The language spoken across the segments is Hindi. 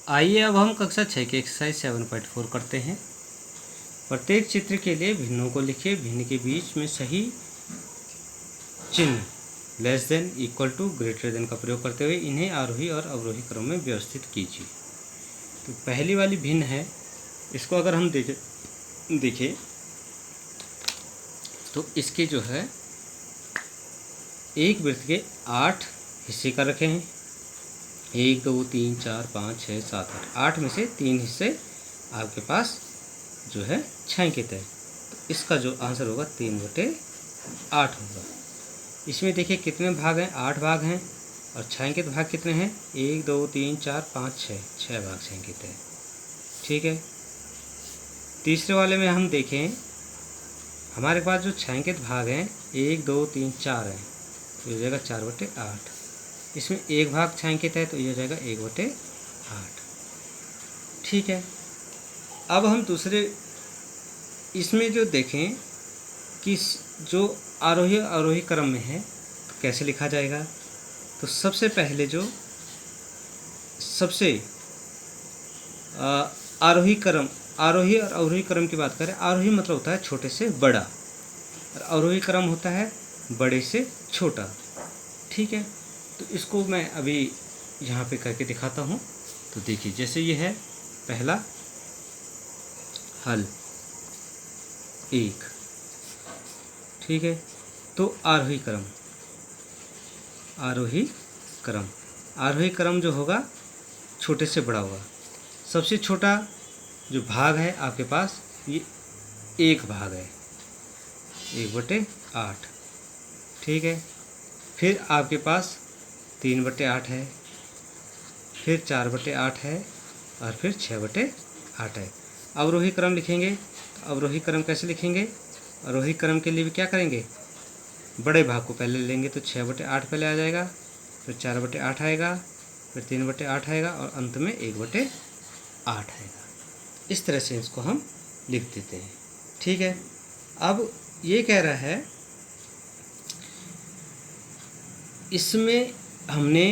आइए अब हम कक्षा 6 के एक्सरसाइज 7.4 करते हैं। प्रत्येक चित्र के लिए भिन्नों को लिखिए। भिन्न के बीच में सही चिन्ह less than, equal to, greater than का प्रयोग करते हुए इन्हें आरोही और अवरोही क्रम में व्यवस्थित कीजिए। तो पहली वाली भिन्न है, इसको अगर हम देखें तो इसके जो है एक वृत्त के 8 हिस्से कर रखे हैं। 1 2 3 4 5 6 7 8, 8 में से 3 हिस्से आपके पास जो है छायांकित है। तो इसका जो आंसर होगा 3/8 होगा। इसमें देखिए कितने भाग हैं, 8 भाग हैं और छायांकित भाग कितने हैं, 1 2 3 4 5 6 भाग छायांकित है। ठीक है। तीसरे वाले में हम देखें, हमारे पास जो छायांकित भाग हैं 1 2 3 4 हैं, तो ये हो जाएगा 4/8। इसमें एक भाग छायांकित है तो ये हो जाएगा 1/8। ठीक है। अब हम दूसरे इसमें जो देखें कि जो आरोही अवरोही क्रम में है तो कैसे लिखा जाएगा। तो सबसे पहले जो सबसे आरोही और अवरोही क्रम की बात करें, आरोही मतलब होता है छोटे से बड़ा और अवरोही क्रम होता है बड़े से छोटा। ठीक है। तो इसको मैं अभी यहाँ पे करके दिखाता हूँ। तो देखिए, जैसे ये है पहला हल 1। ठीक है। तो आरोही क्रम जो होगा छोटे से बड़ा होगा। सबसे छोटा जो भाग है आपके पास ये 1 भाग है, 1/8। ठीक है। फिर आपके पास 3/8 है, फिर 4/8 है और फिर 6/8 है। अवरोही क्रम लिखेंगे तो अवरोही क्रम कैसे लिखेंगे, अवरोही क्रम के लिए भी क्या करेंगे, बड़े भाग को पहले लेंगे तो 6/8 पहले आ जाएगा, फिर 4/8 आएगा, फिर 3/8 आएगा और अंत में 1/8 आएगा। इस तरह से इसको हम लिख देते हैं। ठीक है। अब ये कह रहा है इसमें हमने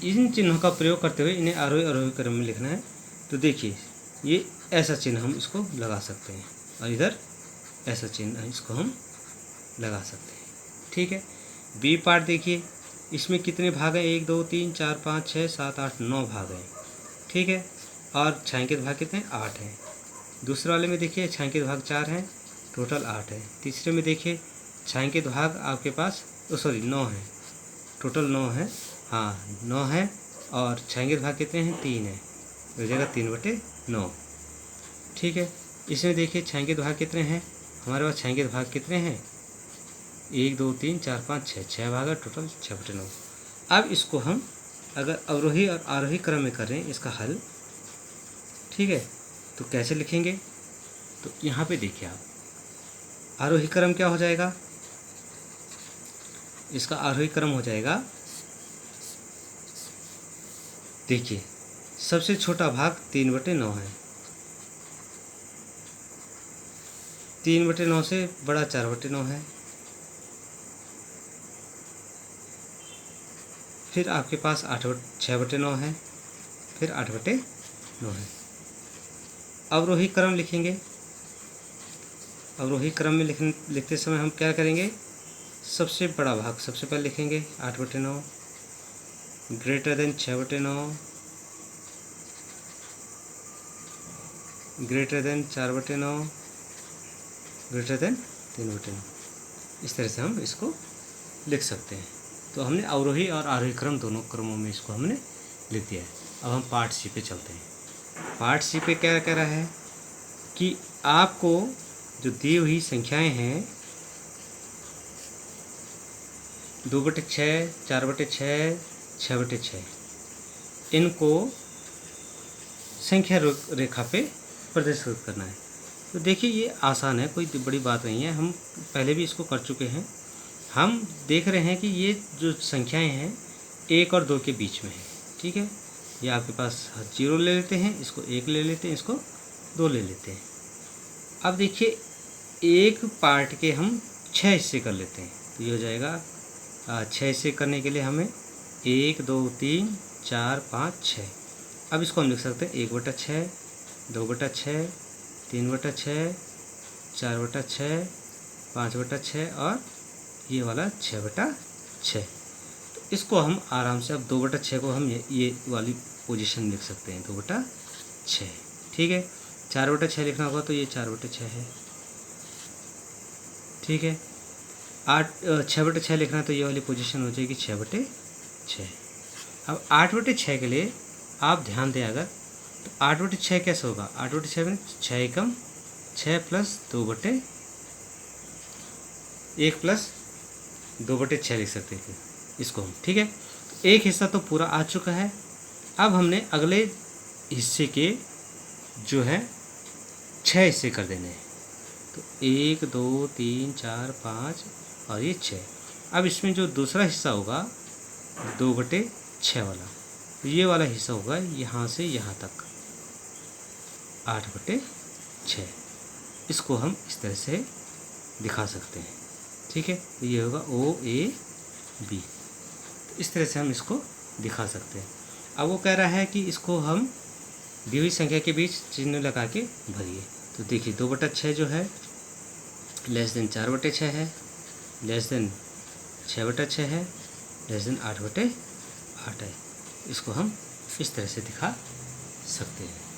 इन चिन्हों का प्रयोग करते हुए इन्हें आरोही अवरोही क्रम में लिखना है। तो देखिए, ये ऐसा चिन्ह हम इसको लगा सकते हैं और इधर ऐसा चिन्ह इसको हम लगा सकते हैं। ठीक है। बी पार्ट देखिए, इसमें कितने भाग हैं, 1 2 3 4 5 6 7 8 9 भाग हैं। ठीक है। और छायांकित भाग कितने हैं, 8 हैं। दूसरे वाले में देखिए छायांकित भाग 4 हैं, टोटल 8 है। तीसरे में देखिए छायांकित भाग आपके पास 9 है, टोटल 9 है। हाँ 9 है और छायांकित भाग कितने हैं, 3 है, हो जाएगा 3/9। ठीक है। इसमें देखिए छायांकित भाग कितने हैं, हमारे पास छायांकित भाग कितने हैं, 1 2 3 4 5 6 भाग है, टोटल 6/9। अब इसको हम अगर अवरोही और आरोही क्रम में कर रहे हैं इसका हल, ठीक है, तो कैसे लिखेंगे। तो यहाँ पे देखिए आप, आरोही क्रम क्या हो जाएगा, इसका आरोही क्रम हो जाएगा, देखिए सबसे छोटा भाग 3/9 है, 3/9 से बड़ा 4/9 है। फिर आपके पास 6/9 है, फिर 8/9 है। अवरोही क्रम लिखेंगे। अवरोही क्रम में लिखते समय हम क्या करेंगे, सबसे बड़ा भाग सबसे पहले लिखेंगे 8/9, greater than 6/9, greater than 4/9, greater than 3/9। इस तरह से हम इसको लिख सकते हैं। तो हमने अवरोही और आरोही क्रम दोनों क्रमों में इसको हमने लिख दिया है। अब हम पार्ट सी पे चलते हैं। पार्ट सी पे क्या कह रहा है कि आपको जो दी हुई संख्याएं हैं 2/6, 4/6, 6/6, इनको संख्या रेखा पे प्रदर्शित करना है। तो देखिए ये आसान है, कोई बड़ी बात नहीं है, हम पहले भी इसको कर चुके हैं। हम देख रहे हैं कि ये जो संख्याएं हैं 1 और 2 के बीच में है। ठीक है। ये आपके पास 0 ले लेते हैं, इसको 1 ले लेते हैं, इसको 2 ले लेते हैं। अब देखिए एक पार्ट के हम 6 हिस्से कर लेते हैं, तो ये हो जाएगा 6 हिस्से करने के लिए हमें 1 2 3 4, 5, 6। अब इसको हम लिख सकते हैं 1/6, 2/6, 3/6, 4/6, 5/6 और ये वाला 6/6। तो इसको हम आराम से, अब 2/6 को हम ये वाली पोजीशन लिख सकते हैं 2/6। ठीक है, 4/6 लिखना होगा तो ये 4/6 है। ठीक है, 6/6 लिखना है तो ये वाली पोजीशन हो जाएगी 6/6। अब 8/6 के लिए आप ध्यान दें अगर, तो 8/6 कैसे होगा? 8/6 में 6 एकम 6 प्लस 2/1 प्लस 2/6 लिख सकते हैं इसको हम। ठीक है, एक हिस्सा तो पूरा आ चुका है। अब हमने अगले हिस्से के जो है 6 हिस्से कर देने हैं। तो 1, 2, 3, 4, 5 और ये 6। अब इसमें जो दूसरा हिस्सा होगा 2/6 वाला, तो ये वाला हिस्सा होगा यहाँ से यहाँ तक 8/6। इसको हम इस तरह से दिखा सकते हैं। ठीक है, तो ये होगा OAB। तो इस तरह से हम इसको दिखा सकते हैं। अब वो कह रहा है कि इसको हम दी हुई संख्या के बीच चिन्ह लगा के भरिए। तो देखिए 2/6 जो है लेस देन 4/6 है, लेस देन 6/6 है, लेस देन 8/8 है। इसको हम इस तरह से दिखा सकते हैं।